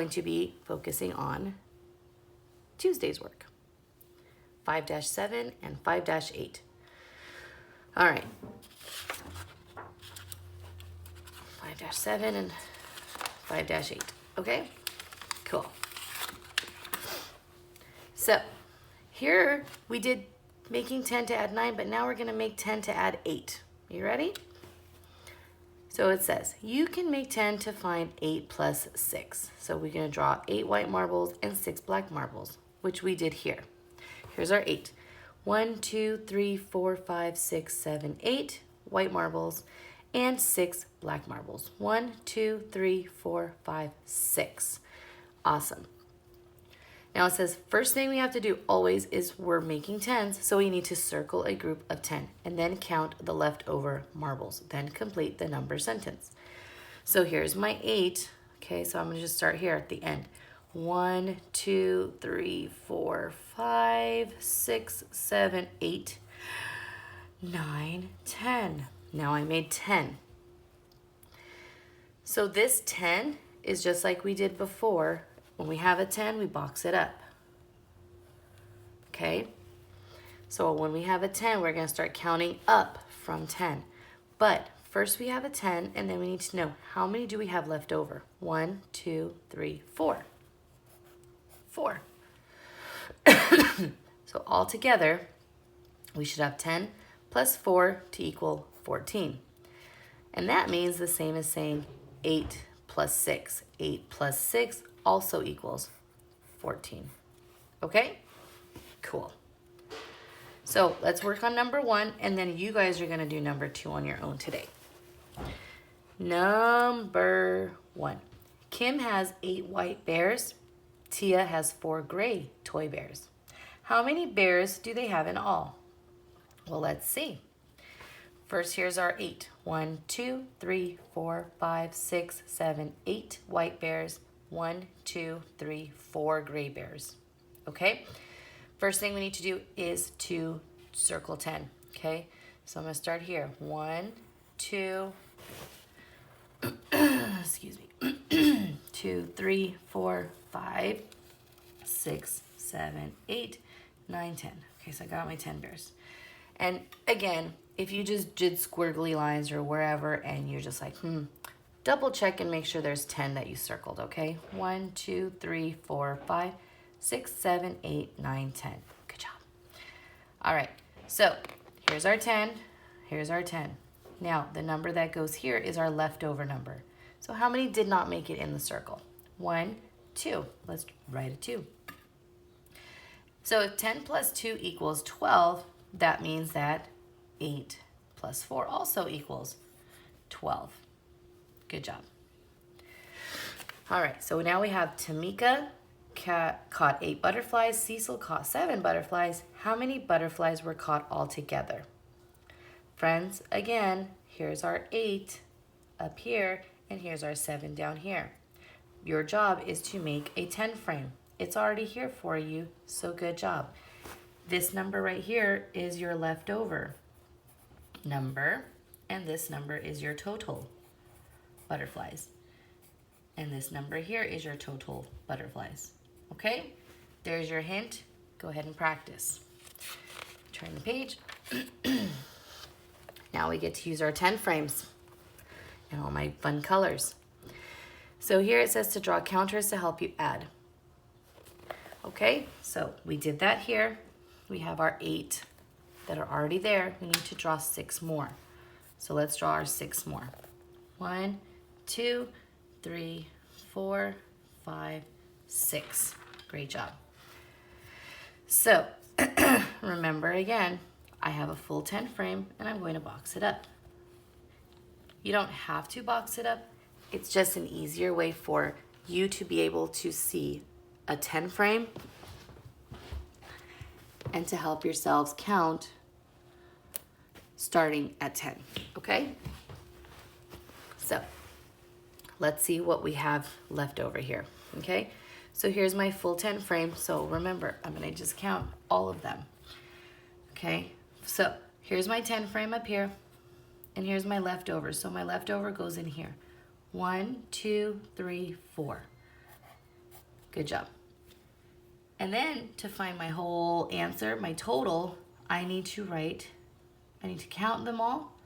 going to be focusing on Tuesday's work, 5-7 and 5-8. All right, 5-7 and 5-8, okay? Cool. So here we did making 10 to add 9, but now we're gonna make 10 to add 8. You ready? So it says, you can make 10 to find 8 plus 6. So we're gonna draw 8 white marbles and 6 black marbles, which we did here. Here's our 8. 1, 2, 3, 4, 5, 6, 7, 8 white marbles and 6 black marbles. 1, 2, 3, 4, 5, 6. Awesome. Now it says, first thing we have to do always is we're making 10s, so we need to circle a group of 10 and then count the leftover marbles, then complete the number sentence. So here's my 8. Okay, so I'm gonna just start here at the end. 1, 2, 3, 4, 5, 6, 7, 8, 9, 10. Now I made 10. So this 10 is just like we did before. When we have a 10, we box it up. Okay? So when we have a 10, we're gonna start counting up from 10. But first we have a 10, and then we need to know how many do we have left over? 1, 2, 3, 4. 4. So all together, we should have 10 plus 4 to equal 14. And that means the same as saying 8 plus 6. 8 plus 6 also equals 14. Okay? Cool. So let's work on number 1, and then you guys are going to do number 2 on your own today. Number 1. Kim has 8 white bears. Tia has 4 gray toy bears. How many bears do they have in all? Well, let's see. First, here's our 8. 1, 2, 3, 4, 5, 6, 7, 8 white bears. 1, 2, 3, 4 gray bears. Okay? First thing we need to do is to circle 10. Okay? So I'm going to start here. 1, 2, excuse me, 2, 3, 4, 5, 6, 7, 8, 9, 10. Okay, so I got my 10 bears. And again, if you just did squiggly lines or wherever and you're just like, double check and make sure there's 10 that you circled, okay? 1, 2, 3, 4, 5, 6, 7, 8, 9, 10. Good job. All right, so here's our 10. Here's our 10. Now, the number that goes here is our leftover number. So how many did not make it in the circle? 1, 2. Let's write a 2. So if 10 plus 2 equals 12, that means that 8 plus 4 also equals 12. Good job. All right, so now we have Tamika caught 8 butterflies. Cecil caught 7 butterflies. How many butterflies were caught all together? Friends, again, here's our 8 up here, and here's our 7 down here. Your job is to make a 10 frame. It's already here for you, so good job. This number right here is your leftover number, and this number is your total butterflies. And this number here is your total butterflies. Okay? There's your hint. Go ahead and practice. Turn the page. Now we get to use our 10 frames and all my fun colors. So here it says to draw counters to help you add. Okay, so we did that here. We have our 8 that are already there. We need to draw 6 more. So let's draw our 6 more. 1, 2, 3, 4, 5, 6. Great job. So remember again, I have a full 10 frame and I'm going to box it up. You don't have to box it up. It's just an easier way for you to be able to see a 10 frame and to help yourselves count starting at 10, okay? So let's see what we have left over here, okay? So here's my full 10 frame. So remember, I'm gonna just count all of them, okay? So here's my 10 frame up here, and here's my leftover. So my leftover goes in here. 1, 2, 3, 4. Good job. And then to find my whole answer, my total, I need to count them all.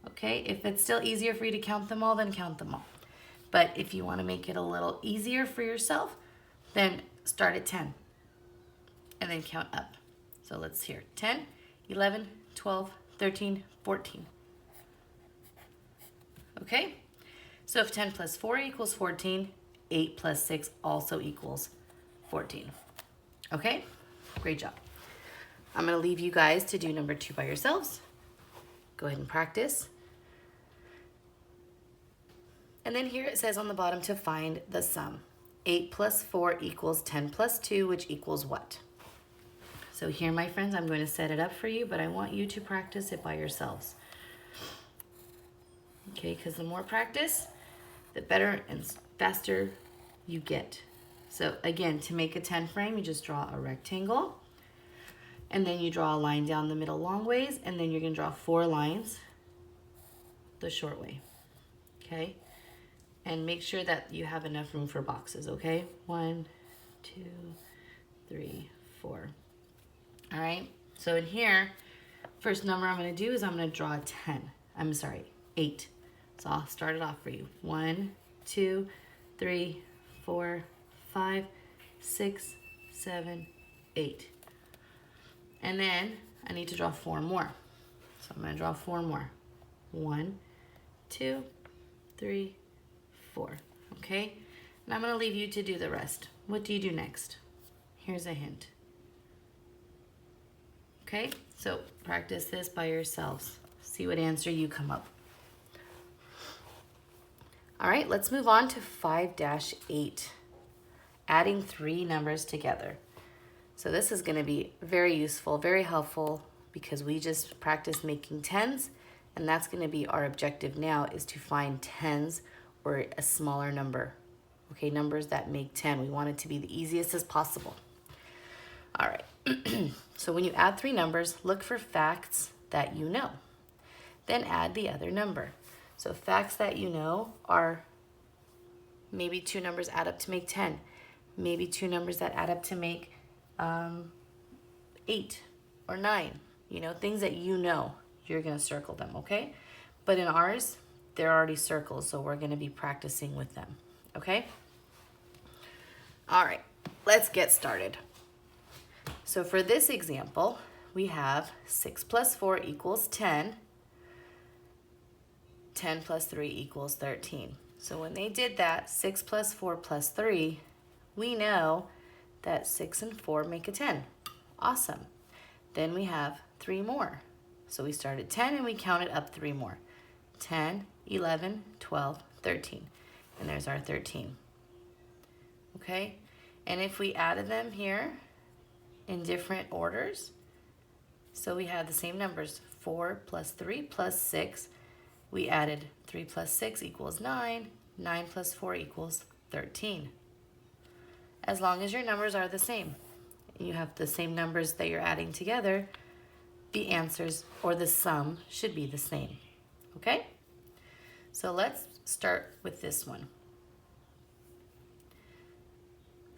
Okay, if it's still easier for you to count them all, then count them all. But if you want to make it a little easier for yourself, then start at 10 and then count up. So let's hear 10, 11, 12, 13, 14. Okay, so if 10 plus 4 equals 14, 8 plus 6 also equals 14. Okay, great job. I'm going to leave you guys to do number 2 by yourselves. Go ahead and practice. And then here it says on the bottom to find the sum. 8 plus 4 equals 10 plus 2, which equals what? So here, my friends, I'm going to set it up for you, but I want you to practice it by yourselves. Okay, because the more practice, the better and faster you get. So again, to make a 10 frame, you just draw a rectangle, and then you draw a line down the middle long ways, and then you're going to draw 4 lines the short way. Okay? And make sure that you have enough room for boxes, okay? 1, 2, 3, 4. All right? So in here, first number I'm going to do is I'm going to draw 8. So I'll start it off for you. 1, 2, 3, 4, 5, 6, 7, 8. And then I need to draw 4 more. So I'm going to draw 4 more. 1, 2, 3, 4. Okay? And I'm going to leave you to do the rest. What do you do next? Here's a hint. Okay? So practice this by yourselves. See what answer you come up. All right, let's move on to 5-8. Adding 3 numbers together. So this is going to be very useful, very helpful, because we just practiced making 10s, and that's going to be our objective now, is to find 10s or a smaller number. Okay, numbers that make 10. We want it to be the easiest as possible. All right, so when you add 3 numbers, look for facts that you know. Then add the other number. So facts that you know are maybe 2 numbers add up to make 10. Maybe 2 numbers that add up to make 8 or 9. You know, things that you know, you're going to circle them, okay? But in ours, they're already circled, so we're going to be practicing with them, okay? All right, let's get started. So for this example, we have 6 plus 4 equals 10. 10 plus 3 equals 13. So when they did that, 6 plus 4 plus 3, we know that 6 and 4 make a 10. Awesome. Then we have 3 more. So we start at 10 and we counted up 3 more. 10, 11, 12, 13. And there's our 13. Okay? And if we added them here in different orders, so we had the same numbers, 4 plus 3 plus 6, we added 3 plus 6 equals 9, 9 plus 4 equals 13. As long as your numbers are the same, you have the same numbers that you're adding together, the answers or the sum should be the same. Okay? So let's start with this one.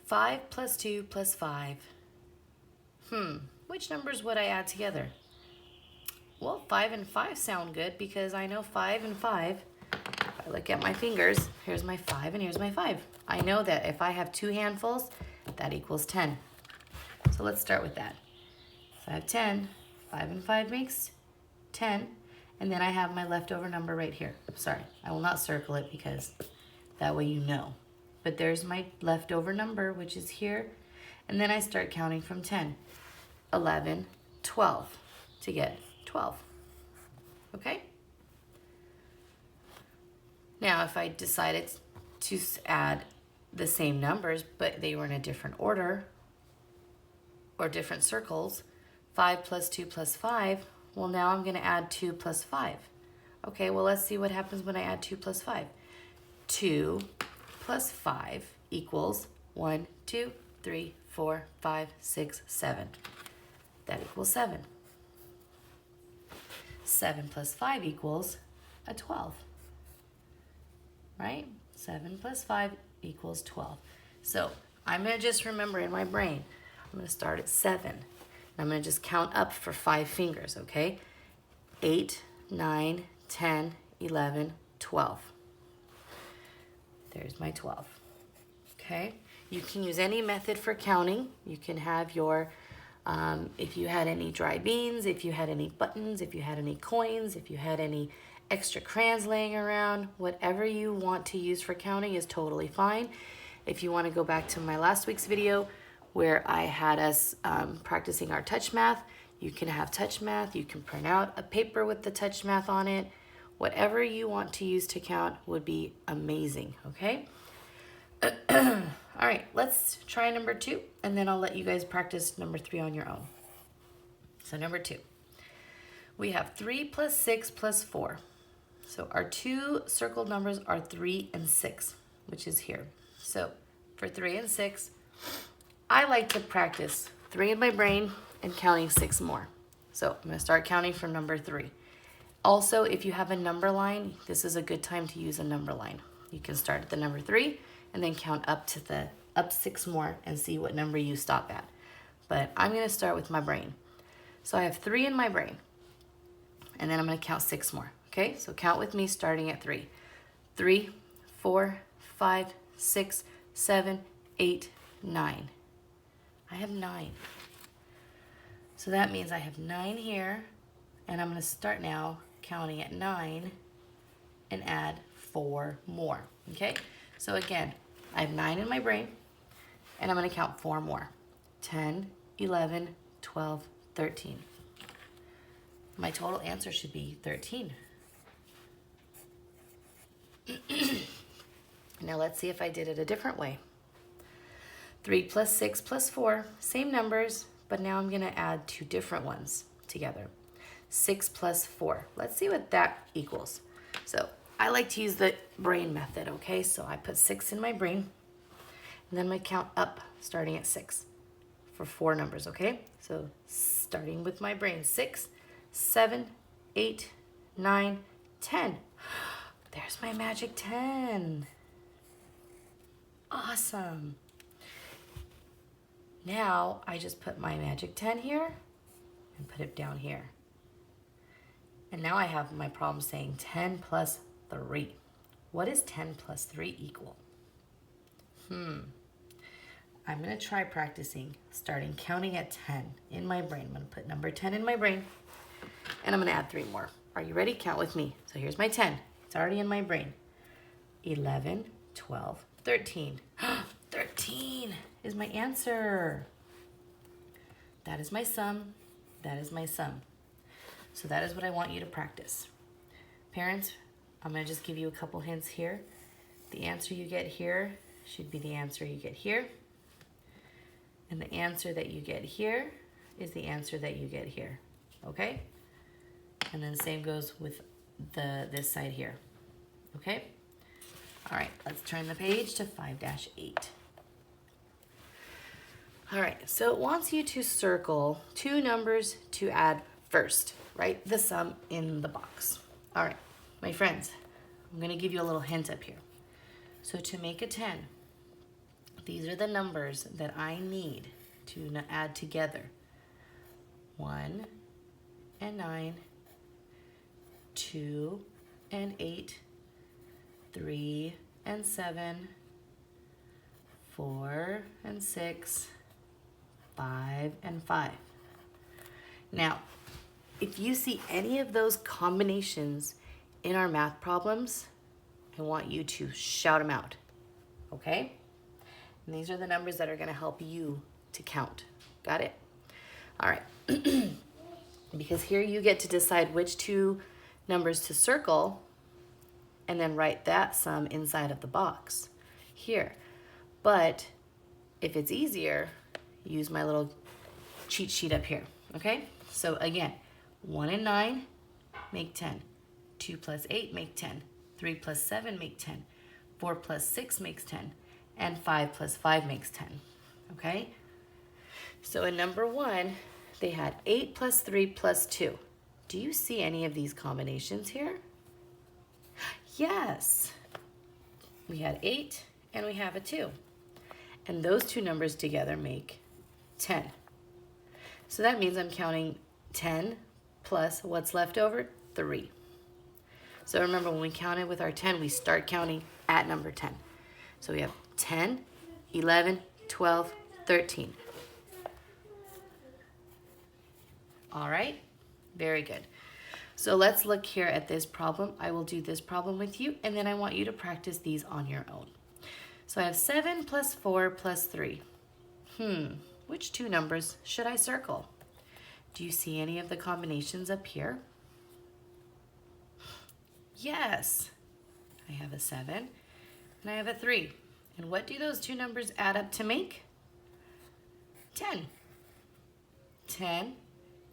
5 plus 2 plus 5. Which numbers would I add together? Well, 5 and 5 sound good because I know 5 and 5. If I look at my fingers, here's my 5 and here's my 5. I know that if I have 2 handfuls, that equals 10. So let's start with that. So I have 10, 5 and 5 makes 10, and then I have my leftover number right here. Sorry, I will not circle it because that way you know. But there's my leftover number, which is here, and then I start counting from 10, 11, 12 to get 12. Okay? Now, if I decided to add the same numbers, but they were in a different order or different circles, 5 plus 2 plus 5, well, now I'm going to add 2 plus 5. Okay, well, let's see what happens when I add 2 plus 5. 2 plus 5 equals 1, 2, 3, 4, 5, 6, 7. That equals 7. 7 plus 5 equals a 12. Right? 7 plus 5 equals 12. So I'm gonna just remember in my brain, I'm gonna start at 7. And I'm gonna just count up for 5 fingers, okay? 8, 9, 10, 11, 12. There's my 12, okay? You can use any method for counting. You can have your, if you had any dry beans, if you had any buttons, if you had any coins, if you had any extra crayons laying around, whatever you want to use for counting is totally fine. If you want to go back to my last week's video where I had us practicing our touch math, you can have touch math. You can print out a paper with the touch math on it. Whatever you want to use to count would be amazing, okay? All right, let's try number 2, and then I'll let you guys practice number 3 on your own. So number 2, we have 3 plus 6 plus 4. So our 2 circled numbers are 3 and 6, which is here. So for 3 and 6, I like to practice 3 in my brain and counting 6 more. So I'm gonna start counting from number 3. Also, if you have a number line, this is a good time to use a number line. You can start at the number 3 and then count up 6 more and see what number you stop at. But I'm gonna start with my brain. So I have 3 in my brain, and then I'm gonna count 6 more, okay? So count with me starting at 3. 3, 4, 5, 6, 7, 8, 9. I have 9. So that means I have 9 here, and I'm gonna start now counting at 9 and add 4 more, okay? So again, I have 9 in my brain, and I'm gonna count 4 more. 10, 11, 12, 13. My total answer should be 13. Now let's see if I did it a different way. 3 plus 6 plus 4, same numbers, but now I'm gonna add 2 different ones together. 6 plus 4. Let's see what that equals. So I like to use the brain method, okay? So I put 6 in my brain, and then I'm gonna count up starting at 6 for 4 numbers, okay? So starting with my brain, 6, 7, 8, 9, 10. There's my magic 10. Awesome. Now I just put my magic 10 here and put it down here. And now I have my problem saying 10 plus 3. What does 10 plus 3 equal? I'm gonna try practicing starting counting at 10 in my brain. I'm gonna put number 10 in my brain, and I'm gonna add 3 more. Are you ready? Count with me. So here's my 10. It's already in my brain. 11, 12, 13. 13 is my answer. That is my sum. That is my sum. So that is what I want you to practice. Parents, I'm gonna just give you a couple hints here. The answer you get here should be the answer you get here. And the answer that you get here is the answer that you get here, okay? And then the same goes with this side here, okay? All right, let's turn the page to 5-8. All right, so it wants you to circle 2 numbers to add first. Write the sum in the box. All right, my friends, I'm gonna give you a little hint up here. So to make a 10, these are the numbers that I need to add together. 1 and 9, 2 and 8, 3 and 7, 4 and 6, 5 and 5. Now, if you see any of those combinations in our math problems, I want you to shout them out, okay? And these are the numbers that are gonna help you to count. Got it? All right. Because here you get to decide which 2 numbers to circle and then write that sum inside of the box here. But if it's easier, use my little cheat sheet up here, okay? So again, 1 and 9 make 10. 2 plus 8 make 10. 3 plus 7 make 10. 4 plus 6 makes 10. And 5 plus 5 makes 10, okay? So in number 1, they had 8 plus 3 plus 2. Do you see any of these combinations here? Yes. We had 8 and we have a 2. And those two numbers together make 10. So that means I'm counting 10 plus what's left over? 3. So remember, when we counted with our 10, we start counting at number 10. So we have 10, 11, 12, 13. All right, very good. So let's look here at this problem. I will do this problem with you, and then I want you to practice these on your own. So I have 7 plus 4 plus 3. Which two numbers should I circle? Do you see any of the combinations up here? Yes. I have a 7 and I have a 3. And what do those two numbers add up to make? 10. 10.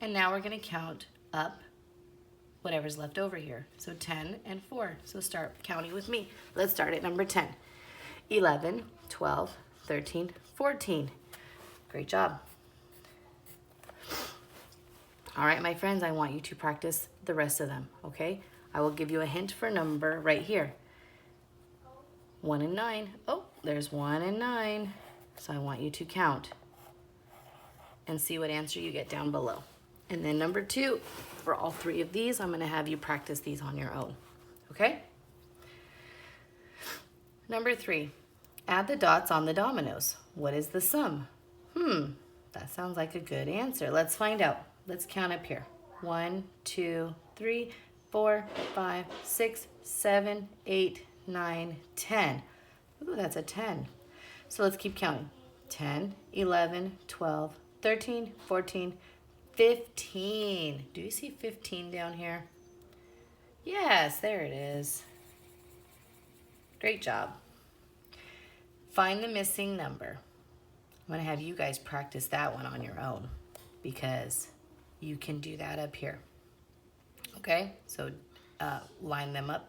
And now we're going to count up whatever's left over here. So 10 and 4. So start counting with me. Let's start at number 10. 11, 12, 13, 14. Great job. All right, my friends, I want you to practice the rest of them, okay? I will give you a hint for number right here. 1 and 9. Oh, there's 1 and 9. So I want you to count and see what answer you get down below. And then number 2, for all 3 of these, I'm going to have you practice these on your own, okay? Number 3, add the dots on the dominoes. What is the sum? That sounds like a good answer. Let's find out. Let's count up here. 1, 2, 3, 4, 5, 6, 7, 8, 9, 10. Ooh, that's a 10. So let's keep counting. 10, 11, 12, 13, 14, 15. Do you see 15 down here? Yes, there it is. Great job. Find the missing number. I'm going to have you guys practice that one on your own because you can do that up here. Okay, so line them up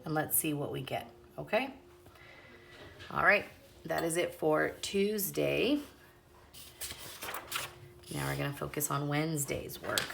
and let's see what we get, okay? All right, that is it for Tuesday. Now we're gonna focus on Wednesday's work.